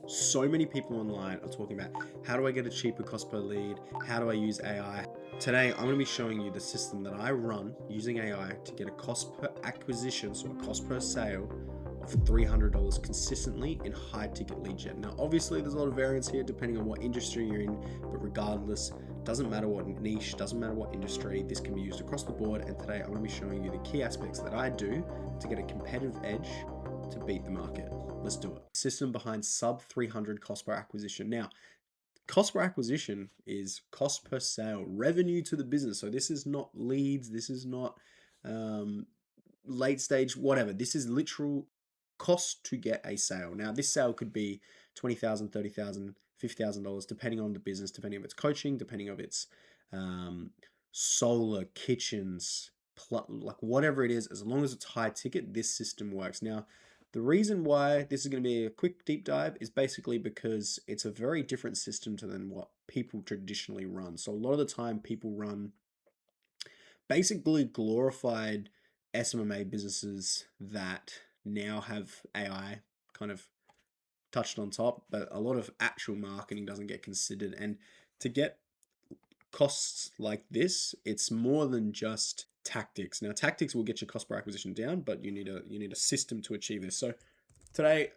So many people online are talking about how do I get a cheaper cost per lead? How do I use AI? Today, I'm going to be showing you the system that I run using AI to get a cost per acquisition, so a cost per sale of $300 consistently in high ticket lead gen. Now, obviously, there's a lot of variance here depending on what industry you're in, but regardless, doesn't matter what niche, doesn't matter what industry, this can be used across the board. And today, I'm going to be showing you the key aspects that I do to get a competitive edge to beat the market. Let's do it. System behind sub 300 cost per acquisition. Now, cost per acquisition is cost per sale, revenue to the business. So this is not leads. This is not late stage, whatever. This is literal cost to get a sale. Now, this sale could be $20,000, $30,000, $50,000, depending on the business, depending on its coaching, depending on its solar, kitchens, like whatever it is, as long as it's high ticket, this system works. Now, the reason why this is going to be a quick deep dive is basically because it's a very different system to than what people traditionally run. So a lot of the time people run basically glorified SMMA businesses that now have AI kind of touched on top, but a lot of actual marketing doesn't get considered. And to get costs like this, it's more than just tactics. Now, tactics will get your cost per acquisition down, but you need a system to achieve this. So today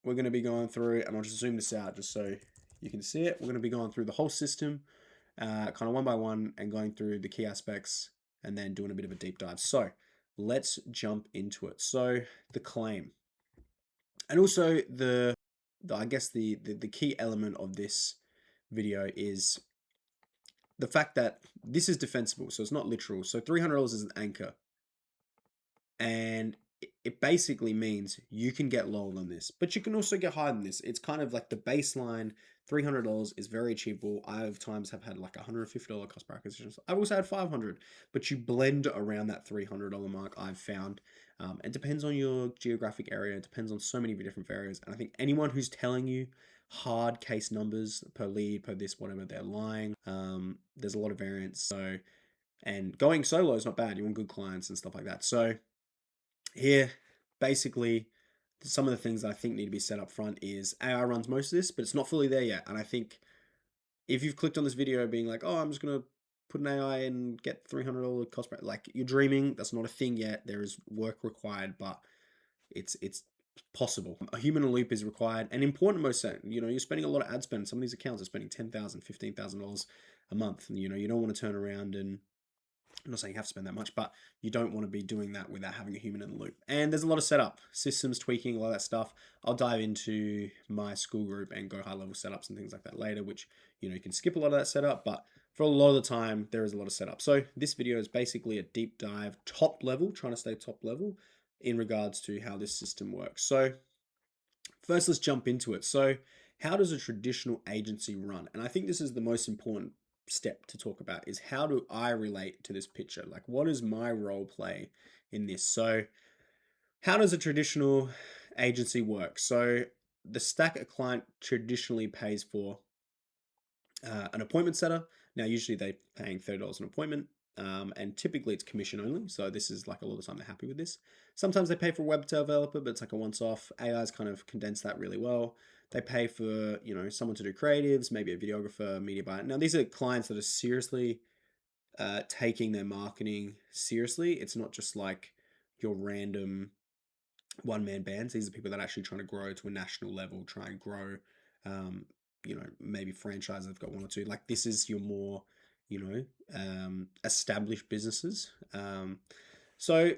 we're going to be going through, and I'll just zoom this out just so you can see it. We're going to be going through the whole system, kind of one by one, and going through the key aspects, and then doing a bit of a deep dive. So let's jump into it. So the claim, and also I guess the key element of this video is the fact that this is defensible, so it's not literal. So $300 is an anchor, and it basically means you can get lower than this, but you can also get higher than this. It's kind of like the baseline. $300 is very achievable. I have times have had like $150 cost per acquisition. I've also had 500, but you blend around that $300 mark. I've found. It depends on your geographic area. It depends on so many different variables. And I think anyone who's telling you hard case numbers per lead, per this, whatever, they're lying. There's a lot of variance. So, and going solo is not bad. You want good clients and stuff like that. So here, basically, some of the things that I think need to be set up front is AI runs most of this, but it's not fully there yet. And I think if you've clicked on this video being like, oh, I'm just going to put an AI and get $300 cost per, like, you're dreaming. That's not a thing yet. There is work required, but it's possible. A human in the loop is required and important most of the time. You're spending a lot of ad spend. Some of these accounts are spending $10,000, $15,000 a month. And, you don't want to turn around and I'm not saying you have to spend that much, but you don't want to be doing that without having a human in the loop. And there's a lot of setup, systems tweaking, a lot of that stuff. I'll dive into my school group and go high level setups and things like that later, which, you can skip a lot of that setup, but for a lot of the time, there is a lot of setup. So this video is basically a deep dive, top level, trying to stay top level in regards to how this system works. So first, let's jump into it. So how does a traditional agency run? And I think this is the most important step to talk about is how do I relate to this picture? Like, what is my role play in this? So how does a traditional agency work? So the stack a client traditionally pays for an appointment setter. Now, usually they're paying $30 an appointment, and typically it's commission only. So this is like a lot of the time they're happy with this. Sometimes they pay for a web developer, but it's like a once-off. AI's kind of condensed that really well. They pay for, someone to do creatives, maybe a videographer, media buyer. Now, these are clients that are seriously taking their marketing seriously. It's not just like your random one-man bands. These are people that are actually trying to grow to a national level, try and grow, maybe franchise. They've got one or two. Like this is your more, established businesses. So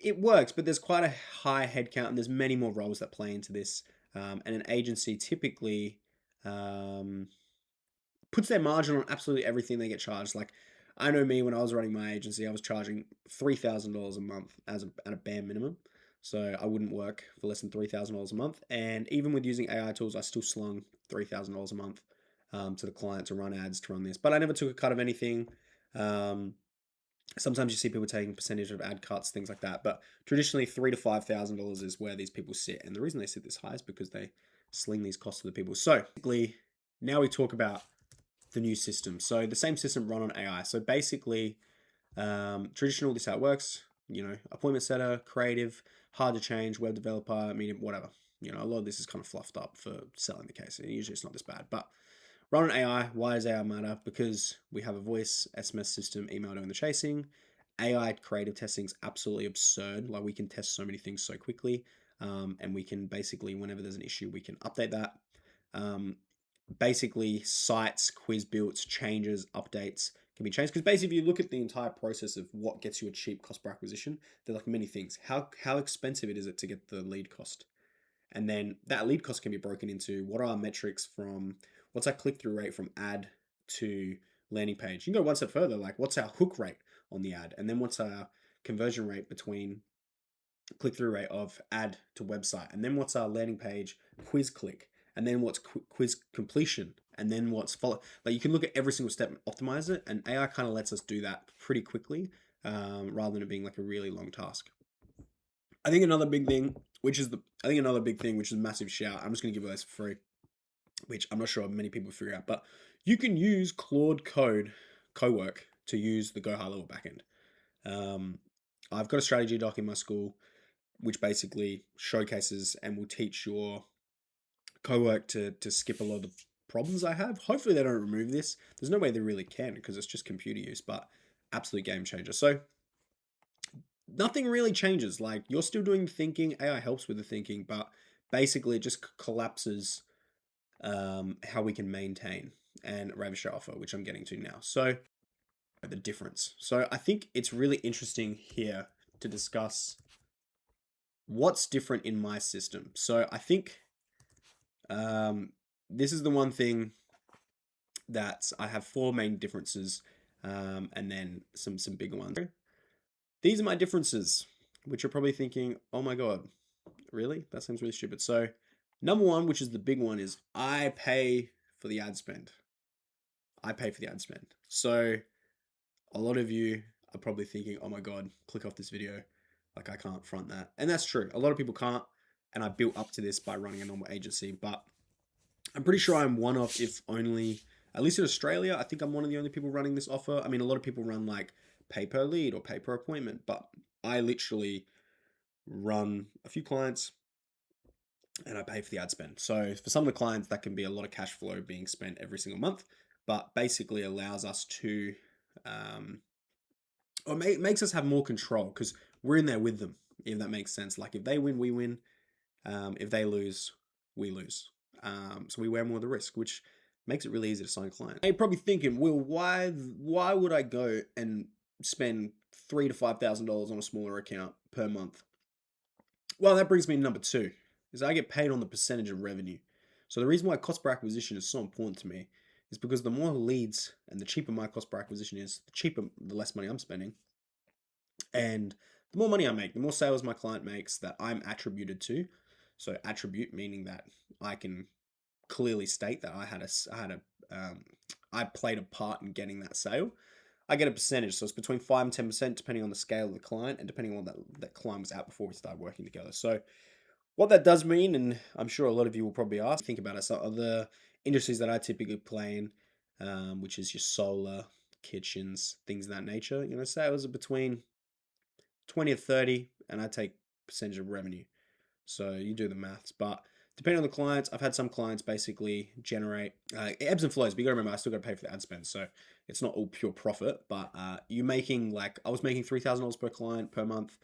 it works, but there's quite a high headcount and there's many more roles that play into this. And an agency typically puts their margin on absolutely everything they get charged. Like I know me when I was running my agency, I was charging $3,000 a month at a bare minimum. So I wouldn't work for less than $3,000 a month. And even with using AI tools, I still slung $3,000 a month to the client to run ads, to run this. But I never took a cut of anything. Sometimes you see people taking percentage of ad cuts, things like that. But traditionally, $3,000 to $5,000 is where these people sit. And the reason they sit this high is because they sling these costs to the people. So basically, now we talk about the new system. So the same system run on AI. So basically, traditional, this is how it works. Appointment setter, creative, hard to change, web developer, medium, whatever. a lot of this is kind of fluffed up for selling the case. And usually it's not this bad. But run on AI. Why does AI matter? Because we have a voice, SMS system, email doing the chasing. AI creative testing is absolutely absurd. Like we can test so many things so quickly. And we can basically, whenever there's an issue, we can update that. Um, Basically, sites, quiz builds, changes, updates can be changed. Because basically, if you look at the entire process of what gets you a cheap cost per acquisition, there's like many things. How expensive is it to get the lead cost? And then that lead cost can be broken into what are our metrics from what's our click through rate from ad to landing page. You can go one step further, like what's our hook rate on the ad, and then what's our conversion rate between click through rate of ad to website, and then what's our landing page quiz click, and then what's quiz completion, and then what's follow. Like you can look at every single step and optimize it, and AI kind of lets us do that pretty quickly, rather than it being like a really long task. I think another big thing, which is a massive shout. I'm just gonna give you this for free, which I'm not sure many people figure out, but you can use Claude Code Cowork to use the Go High Level backend. Um, I've got a strategy doc in my school which basically showcases and will teach your cowork to skip a lot of the problems I have. Hopefully they don't remove this. There's no way they really can because it's just computer use, but absolute game changer. So nothing really changes. Like you're still doing the thinking. AI helps with the thinking, but basically it just collapses how we can maintain and Ravisher offer, which I'm getting to now. So the difference. So I think it's really interesting here to discuss what's different in my system. So I think this is the one thing that I have four main differences, and then some bigger ones. These are my differences, which you're probably thinking, "Oh my god, really? That seems really stupid." So, number one, which is the big one, is I pay for the ad spend. I pay for the ad spend. So, a lot of you are probably thinking, "Oh my god, click off this video. Like I can't front that," and that's true. A lot of people can't, and I built up to this by running a normal agency, but I'm pretty sure I'm one of, if only, at least in Australia, I think I'm one of the only people running this offer. I mean, a lot of people run like pay per lead or pay per appointment, but I literally run a few clients and I pay for the ad spend. So for some of the clients, that can be a lot of cash flow being spent every single month, but basically allows us to, um, makes us have more control because we're in there with them, if that makes sense. Like if they win, we win. If they lose, we lose. So we wear more of the risk, which makes it really easy to sign clients. You're probably thinking, Will, why would I go and spend $3,000 to $5,000 on a smaller account per month? Well, that brings me to number two, is I get paid on the percentage of revenue. So the reason why cost per acquisition is so important to me is because the more leads and the cheaper my cost per acquisition is, the less money I'm spending. And the more money I make, the more sales my client makes that I'm attributed to. So attribute meaning that I can clearly state that I played a part in getting that sale. I get a percentage, so it's between 5 and 10% depending on the scale of the client and depending on that client was at before we started working together. So what that does mean, and I'm sure a lot of you will probably ask, think about it. So the industries that I typically play in, which is your solar, kitchens, things of that nature. Sales are between 20 or 30, and I take percentage of revenue. So you do the maths. But depending on the clients, I've had some clients basically generate ebbs and flows. But you got to remember, I still got to pay for the ad spend, so it's not all pure profit. But you making I was making $3,000 per client per month,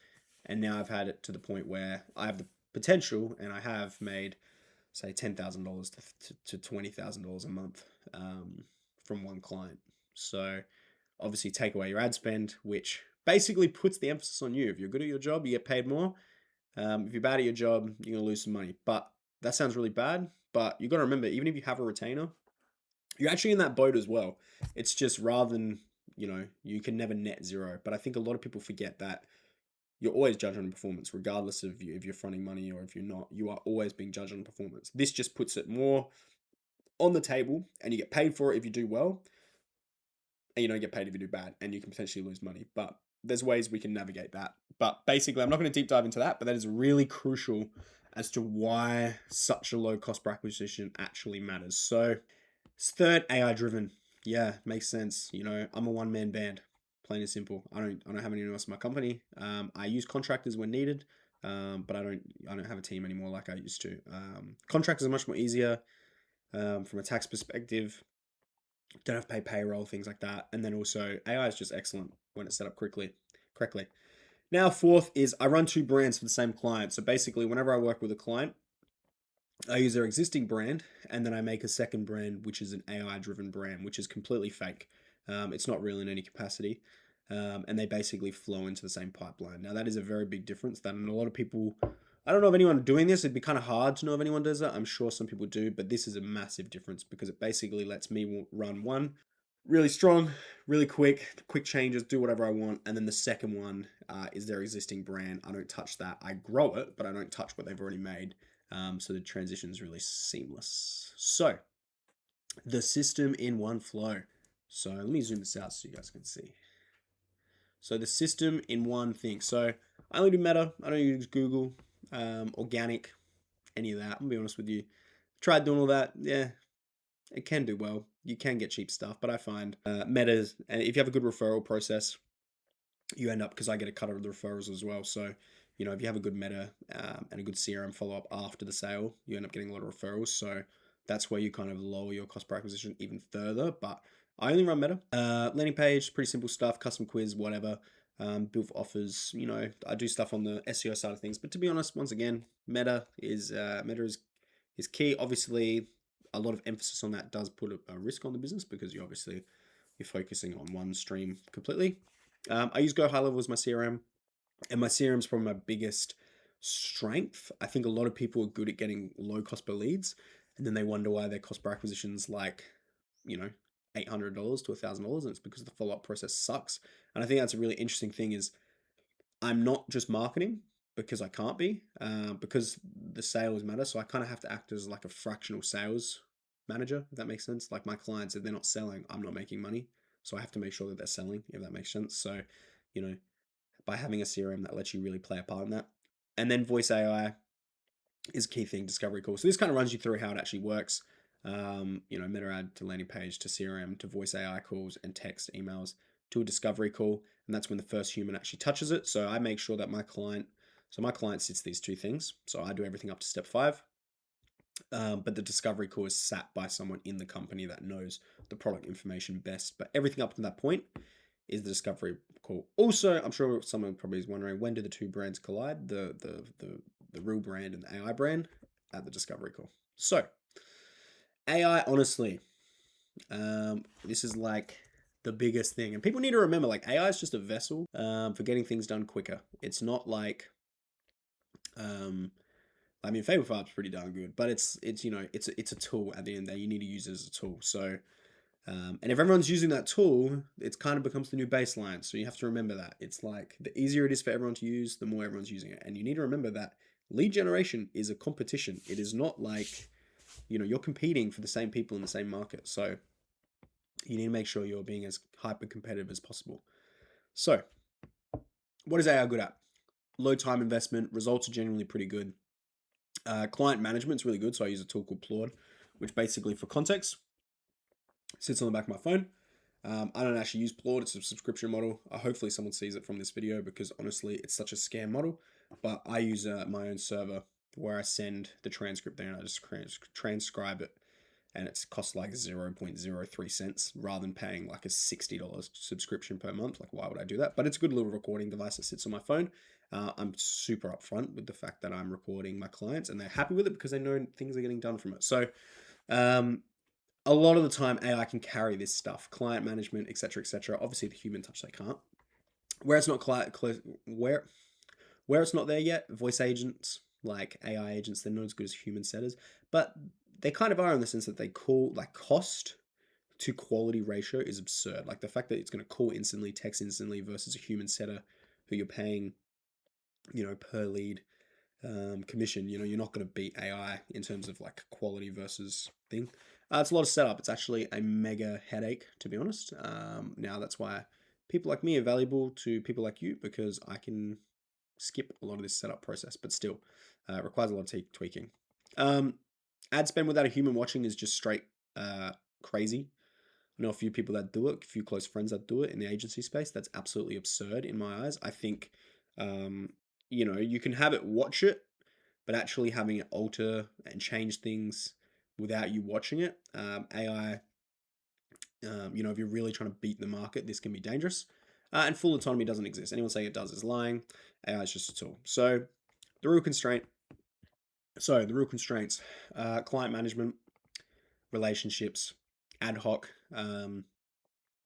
and now I've had it to the point where I have the potential, and I have made say $10,000 to $20,000 a month from one client. So obviously take away your ad spend, which basically puts the emphasis on you. If you're good at your job, you get paid more. If you're bad at your job, you're going to lose some money. But that sounds really bad. But you got to remember, even if you have a retainer, you're actually in that boat as well. It's just rather than, you can never net zero. But I think a lot of people forget that you're always judged on performance, regardless of if you're fronting money or if you're not. You are always being judged on performance. This just puts it more on the table, and you get paid for it if you do well, and you don't get paid if you do bad, and you can potentially lose money. But there's ways we can navigate that. But basically, I'm not going to deep dive into that, but that is really crucial as to why such a low cost per acquisition actually matters. So, third, AI driven. Yeah, makes sense. I'm a one man band, plain and simple. I don't have anyone else in my company. I use contractors when needed. but I don't have a team anymore like I used to. Contractors are much more easier from a tax perspective. Don't have to pay payroll, things like that. And then also AI is just excellent when it's set up correctly. Now, fourth is I run two brands for the same client. So basically, whenever I work with a client, I use their existing brand and then I make a second brand, which is an AI driven brand, which is completely fake. It's not real in any capacity. And they basically flow into the same pipeline. Now, that is a very big difference. That and a lot of people, I don't know of anyone doing this. It'd be kind of hard to know if anyone does that. I'm sure some people do, but this is a massive difference because it basically lets me run one really strong, really quick changes, do whatever I want. And then the second one is their existing brand. I don't touch that. I grow it, but I don't touch what they've already made. So the transition is really seamless. So the system in one flow. So let me zoom this out so you guys can see. So the system in one thing. So I only do Meta. I don't use Google, organic, any of that. I'm gonna be honest with you. Tried doing all that. Yeah, it can do well. You can get cheap stuff, but I find Metas, and if you have a good referral process, you end up, because I get a cut of the referrals as well. So, if you have a good meta and a good CRM follow up after the sale, you end up getting a lot of referrals. So that's where you kind of lower your cost per acquisition even further. But I only run meta. Landing page, pretty simple stuff, custom quiz, whatever. Build for offers. I do stuff on the SEO side of things. But to be honest, once again, meta is key. Obviously, a lot of emphasis on that does put a risk on the business because you're focusing on one stream completely. I use Go High Level as my CRM, and my CRM is probably my biggest strength. I think a lot of people are good at getting low cost per leads, and then they wonder why their cost per acquisition is like, you know, $800 to $1,000, and it's because the follow up process sucks. And I think that's a really interesting thing is I'm not just marketing because I can't be, because the sales matter. So I kind of have to act as like a fractional sales manager, if that makes sense. Like my clients, if they're not selling, I'm not making money. So I have to make sure that they're selling, if that makes sense. So, you know, by having a CRM that lets you really play a part in that. And then voice AI is a key thing, discovery call. So this kind of runs you through how it actually works. Meta ad to landing page to CRM to voice AI calls and text emails to a discovery call. And that's when the first human actually touches it. So I make sure that my client sits these two things. So I do everything up to step 5. But the discovery call is sat by someone in the company that knows the product information best. But everything up to that point is the discovery call. Also, I'm sure someone probably is wondering, when do the two brands collide? The real brand and the AI brand at the discovery call. So AI, honestly, this is like the biggest thing, and people need to remember, like, AI is just a vessel for getting things done quicker. It's not like I mean, Fablefarm's pretty darn good, but it's a tool at the end that you need to use it as a tool. So and if everyone's using that tool, it kind of becomes the new baseline. So you have to remember that. It's like the easier it is for everyone to use, the more everyone's using it. And you need to remember that lead generation is a competition. It is not like, you're competing for the same people in the same market. So you need to make sure you're being as hyper competitive as possible. So, what is AI good at? Low time investment, results are generally pretty good. Client management is really good. So I use a tool called Claude, which basically, for context, sits on the back of my phone. I don't actually use Claude. It's a subscription model. Hopefully someone sees it from this video because honestly, it's such a scam model. But I use my own server where I send the transcript there and I just transcribe it. And it's cost like 0.03 cents rather than paying like a $60 subscription per month. Like, why would I do that? But it's a good little recording device that sits on my phone. I'm super upfront with the fact that I'm recording my clients and they're happy with it because they know things are getting done from it. So, a lot of the time AI can carry this stuff, client management, etc., etc. Obviously, the human touch they can't. Where it's not where it's not there yet, voice agents like AI agents, they're not as good as human setters, but they kind of are in the sense that they call, like, cost to quality ratio is absurd. Like the fact that it's going to call instantly, text instantly versus a human setter who you're paying, per lead commission. You're not going to beat AI in terms of like quality versus thing. It's a lot of setup. It's actually a mega headache, to be honest. Now that's why people like me are valuable to people like you, because I can skip a lot of this setup process, but still it requires a lot of tweaking. Ad spend without a human watching is just straight crazy. I know a few people that do it, a few close friends that do it in the agency space. That's absolutely absurd in my eyes. I think you can have it watch it, but actually having it alter and change things without you watching it, AI, if you're really trying to beat the market, this can be dangerous. And full autonomy doesn't exist. Anyone saying it does is lying. AI is just a tool. The real constraint, the real constraints, client management, relationships, ad hoc,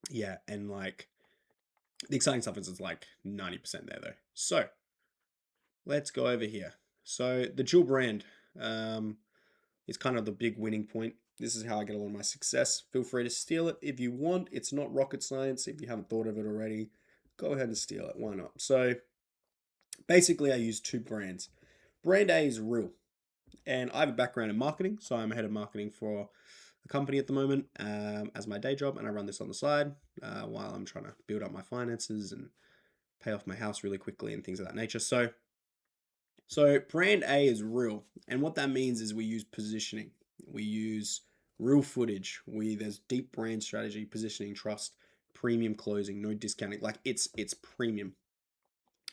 yeah, and like the exciting stuff is like 90% there though. So let's go over here. So the dual brand is kind of the big winning point. This is how I get a lot of my success. Feel free to steal it if you want. It's not rocket science. If you haven't thought of it already, go ahead and steal it. Why not? So basically, I use two brands. Brand A is real, and I have a background in marketing, so I'm head of marketing for a company at the moment as my day job, and I run this on the side while I'm trying to build up my finances and pay off my house really quickly and things of that nature. So brand A is real, and what that means is we use positioning, we use real footage. There's deep brand strategy, positioning, trust, premium closing, no discounting. Like it's premium.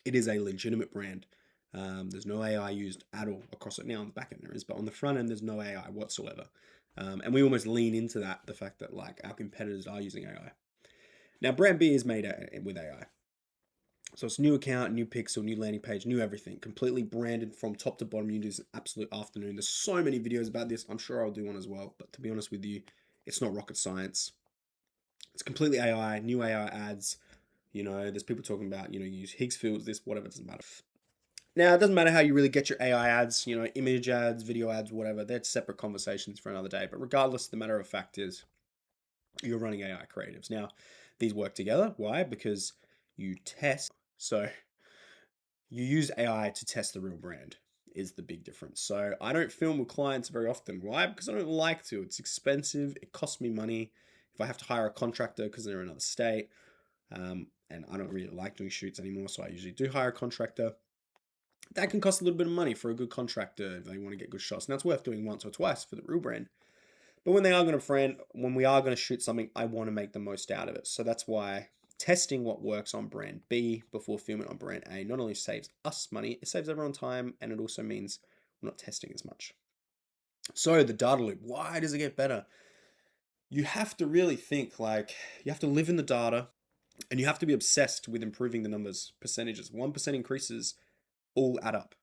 It is a legitimate brand. There's no AI used at all across it. Now on the back end there is, but on the front end there's no AI whatsoever. And we almost lean into that, the fact that like our competitors are using AI. Now brand B is made with AI. So it's new account, new pixel, new landing page, new everything, completely branded from top to bottom. You do this absolute afternoon. There's so many videos about this. I'm sure I'll do one as well. But to be honest with you, it's not rocket science. It's completely AI, new AI ads. There's people talking about, use Higgs fields, this, whatever, it doesn't matter. Now, it doesn't matter how you really get your AI ads, image ads, video ads, whatever. They're separate conversations for another day. But regardless, the matter of fact is you're running AI creatives. Now, these work together. Why? Because you test. So you use AI to test the real brand is the big difference. So I don't film with clients very often. Why? Because I don't like to. It's expensive. It costs me money. If I have to hire a contractor because they're in another state, and I don't really like doing shoots anymore, so I usually do hire a contractor. That can cost a little bit of money for a good contractor if they want to get good shots. And that's worth doing once or twice for the real brand. But when we are going to shoot something, I want to make the most out of it. So that's why testing what works on brand B before filming on brand A not only saves us money, it saves everyone time, and it also means we're not testing as much. So the data loop, why does it get better? You have to really think like you have to live in the data and you have to be obsessed with improving the numbers, percentages. 1% increases all add up.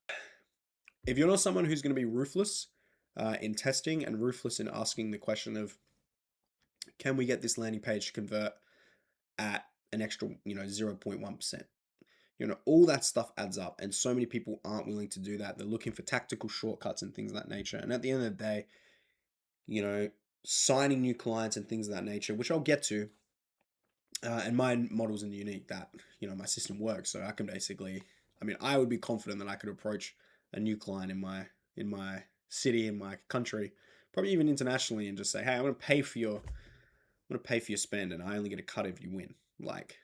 If you're not someone who's going to be ruthless in testing and ruthless in asking the question of, can we get this landing page to convert at an extra, 0.1%? All that stuff adds up, and so many people aren't willing to do that. They're looking for tactical shortcuts and things of that nature. And at the end of the day, you know, signing new clients and things of that nature, which I'll get to. And my model's unique that, my system works. So I can basically, I would be confident that I could approach a new client in my city, in my country, probably even internationally, and just say, hey, I'm gonna pay for your spend, and I only get a cut if you win. Like,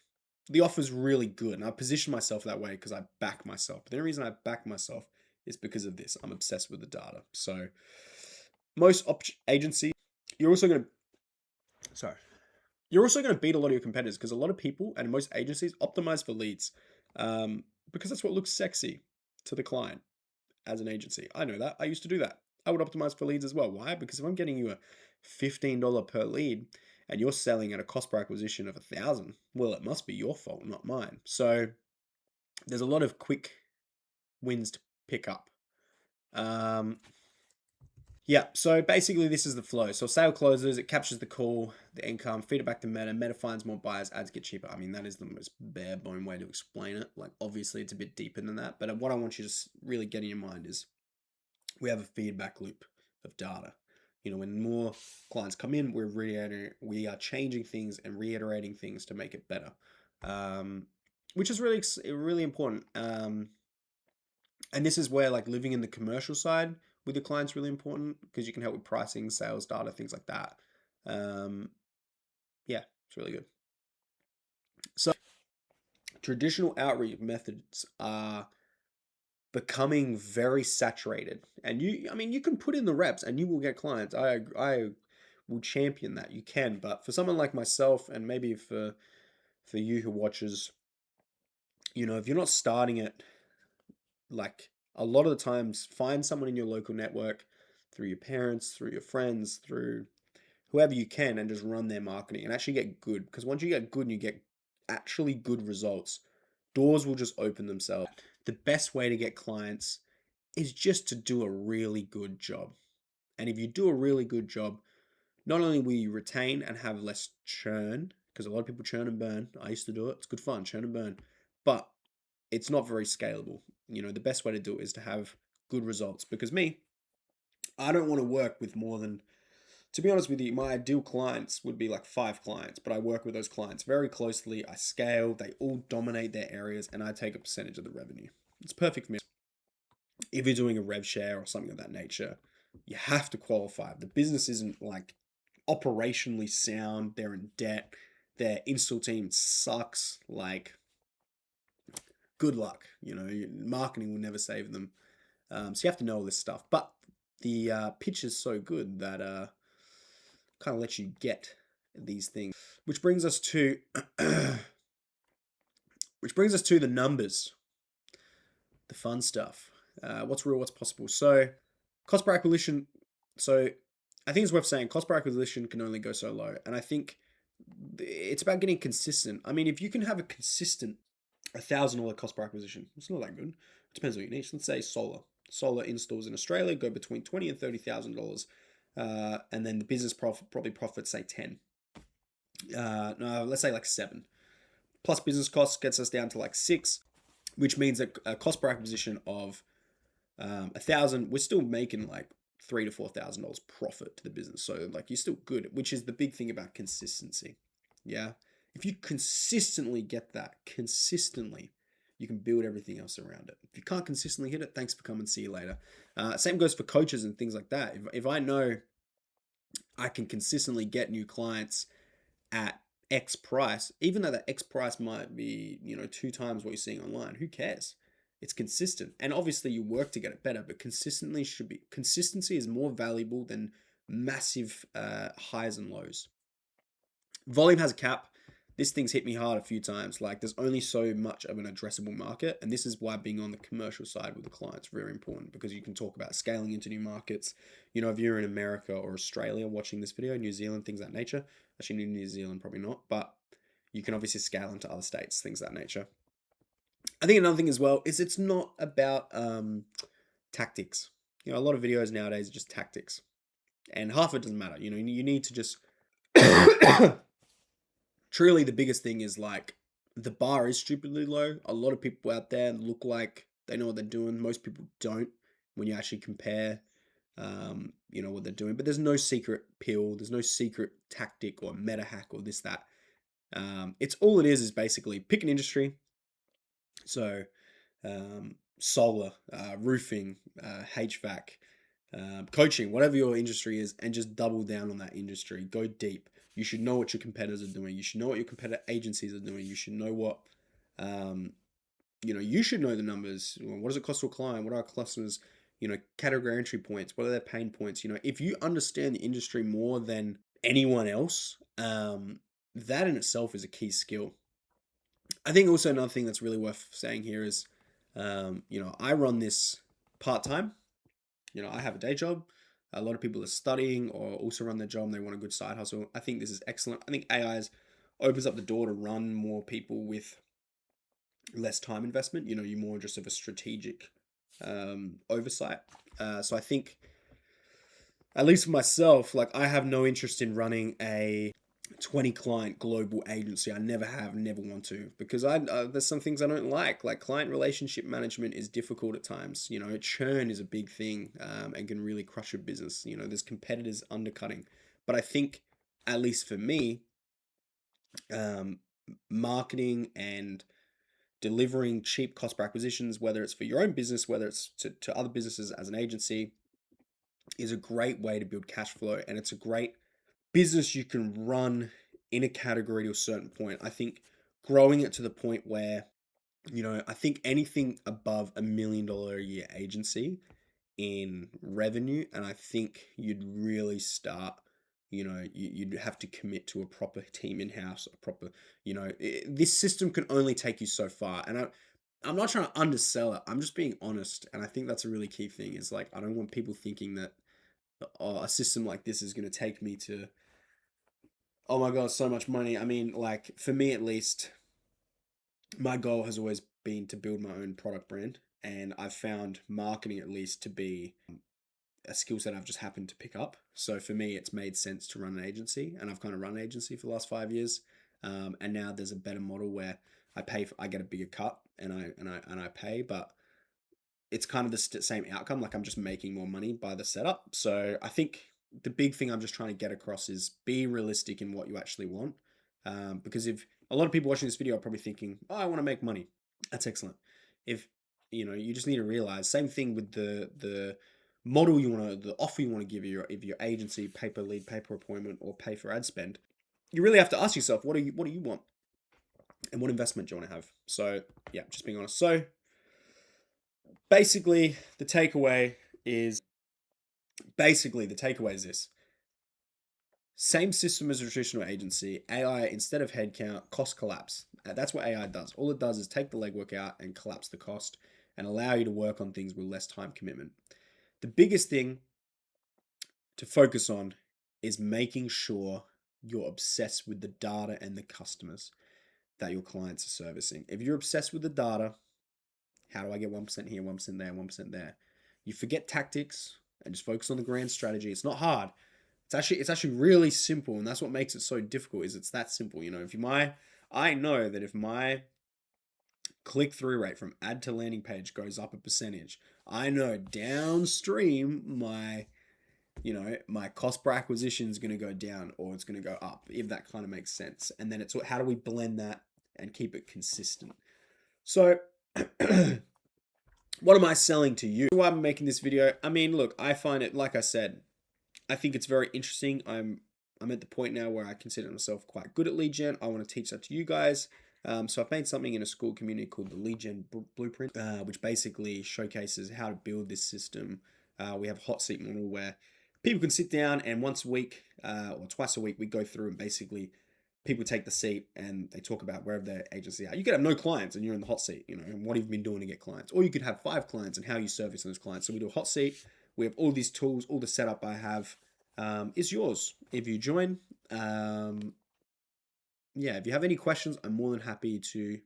the offer's really good, and I position myself that way because I back myself. But the only reason I back myself is because of this. I'm obsessed with the data. So most agency, you're also gonna sorry, you're also gonna beat a lot of your competitors because a lot of people and most agencies optimize for leads, because that's what looks sexy to the client as an agency. I know that. I used to do that. I would optimize for leads as well. Why? Because if I'm getting you a $15 per lead and you're selling at a cost per acquisition of 1,000, well, it must be your fault, not mine. So there's a lot of quick wins to pick up. Yeah, so basically this is the flow. So sale closes, it captures the call, the income, feed it back to Meta. Meta finds more buyers, ads get cheaper. That is the most bare bone way to explain it. Like, obviously it's a bit deeper than that, but what I want you to really get in your mind is we have a feedback loop of data. When more clients come in, we are changing things and reiterating things to make it better, which is really important. And this is where like living in the commercial side with your clients really important because you can help with pricing, sales data, things like that. Um, yeah, it's really good. So traditional outreach methods are becoming very saturated, and you can put in the reps and you will get clients. I will champion that. You can, but for someone like myself, and maybe for you who watches, if you're not starting it like a lot of the times, find someone in your local network through your parents, through your friends, through whoever you can, and just run their marketing and actually get good. Because once you get good and you get actually good results, doors will just open themselves. The best way to get clients is just to do a really good job. And if you do a really good job, not only will you retain and have less churn, because a lot of people churn and burn. I used to do it. It's good fun, churn and burn. But it's not very scalable. The best way to do it is to have good results. Because I don't want to work with more than, to be honest with you, my ideal clients would be like 5 clients, but I work with those clients very closely. I scale, they all dominate their areas, and I take a percentage of the revenue. It's perfect for me. If you're doing a rev share or something of that nature, you have to qualify. The business isn't like operationally sound, they're in debt, their install team sucks. Like, good luck. Marketing will never save them. So you have to know all this stuff. But the pitch is so good that kind of lets you get these things. Which brings us to the numbers, the fun stuff. What's real, what's possible. So cost per acquisition. So I think it's worth saying cost per acquisition can only go so low. And I think it's about getting consistent. I mean, if you can have a consistent $1,000 cost per acquisition, it's not that good. It depends on your niche. Let's say solar. Solar installs in Australia go between $20,000 and $30,000. And then the business probably profits, say 10. No, let's say like 7. Plus business costs gets us down to like 6, which means a cost per acquisition of 1,000. We're still making like $3,000 to $4,000 profit to the business. So like you're still good, which is the big thing about consistency. Yeah, if you consistently get that, you can build everything else around it. If you can't consistently hit it, thanks for coming. See you later. Same goes for coaches and things like that. If I know I can consistently get new clients at X price, even though that X price might be, 2 times what you're seeing online, who cares? It's consistent. And obviously you work to get it better, but consistency is more valuable than massive highs and lows. Volume has a cap. This thing's hit me hard a few times. Like there's only so much of an addressable market. And this is why being on the commercial side with the clients is very important, because you can talk about scaling into new markets. If you're in America or Australia watching this video, New Zealand, things of that nature. Actually, New Zealand, probably not, but you can obviously scale into other states, things of that nature. I think another thing as well is it's not about tactics. A lot of videos nowadays are just tactics, and half of it doesn't matter. You need to just truly, the biggest thing is like the bar is stupidly low. A lot of people out there look like they know what they're doing. Most people don't when you actually compare, what they're doing. But there's no secret pill. There's no secret tactic or meta hack or this, that. It's all it is basically pick an industry. So solar, roofing, HVAC, coaching, whatever your industry is, and just double down on that industry. Go deep. You should know what your competitors are doing. You should know what your competitor agencies are doing. You should know what, you should know the numbers. What does it cost to a client? What are our customers, category entry points? What are their pain points? If you understand the industry more than anyone else, that in itself is a key skill. I think also another thing that's really worth saying here is, I run this part-time. I have a day job. A lot of people are studying or also run their job and they want a good side hustle. I think this is excellent. I think AI opens up the door to run more people with less time investment. You're more just of a strategic oversight. So I think, at least for myself, like I have no interest in running a 20 client global agency. I never have, never want to, because there's some things I don't like client relationship management is difficult at times. Churn is a big thing, and can really crush your business. There's competitors undercutting, but I think, at least for me, marketing and delivering cheap cost per acquisitions, whether it's for your own business, whether it's to other businesses as an agency, is a great way to build cash flow, and it's a great business you can run in a category to a certain point. I think growing it to the point where, I think anything above $1 million a year agency in revenue, and I think you'd really start, you'd have to commit to a proper team in-house, this system can only take you so far. And I'm not trying to undersell it. I'm just being honest, and I think that's a really key thing. Is like I don't want people thinking that a system like this is going to take me to, oh my god, so much money. I mean, like for me at least, my goal has always been to build my own product brand, and I've found marketing at least to be a skill set I've just happened to pick up. So for me, it's made sense to run an agency, and I've kind of run an agency for the last 5 years. And now there's a better model where I get a bigger cut, and I pay, but it's kind of the same outcome. Like I'm just making more money by the setup. So I think the big thing I'm just trying to get across is be realistic in what you actually want. Because if a lot of people watching this video are probably thinking, "Oh, I want to make money," that's excellent. If you just need to realize same thing with the model you want to, the offer you want to give your agency, paper lead, paper appointment, or pay for ad spend. You really have to ask yourself, what do you want, and what investment do you want to have? So yeah, just being honest. So basically, the takeaway is the takeaway is this: same system as a traditional agency. AI, instead of headcount, cost collapse. That's what AI does. All it does is take the legwork out and collapse the cost and allow you to work on things with less time commitment. The biggest thing to focus on is making sure you're obsessed with the data and the customers that your clients are servicing. If you're obsessed with the data, how do I get 1% here, 1% there, 1% there? You forget tactics and just focus on the grand strategy. It's not hard. It's actually really simple, and that's what makes it so difficult. Is it's that simple. I know that if my click through rate from ad to landing page goes up a percentage, I know downstream my cost per acquisition is going to go down or it's going to go up, if that kind of makes sense. And then it's how do we blend that and keep it consistent? So what am I selling to you? Why I'm making this video? I mean, look, I find it, like I said, I think it's very interesting. I'm at the point now where I consider myself quite good at lead gen. I want to teach that to you guys. So I've made something in a school community called the Lead Gen Blueprint, which basically showcases how to build this system. We have a hot seat model where people can sit down, and once a week or twice a week, we go through and basically people take the seat and they talk about wherever their agency are. You could have no clients and you're in the hot seat, and what have you been doing to get clients? Or you could have 5 clients and how you service those clients. So we do a hot seat. We have all these tools, all the setup I have is yours if you join. Yeah, if you have any questions, I'm more than happy to. If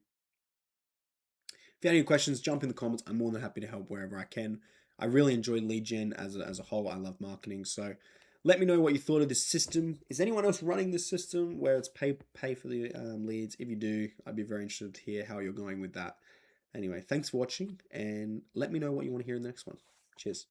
you have any questions, jump in the comments. I'm more than happy to help wherever I can. I really enjoy lead gen as a whole. I love marketing. So let me know what you thought of this system. Is anyone else running this system where it's pay for the leads? If you do, I'd be very interested to hear how you're going with that. Anyway, thanks for watching, and let me know what you want to hear in the next one. Cheers.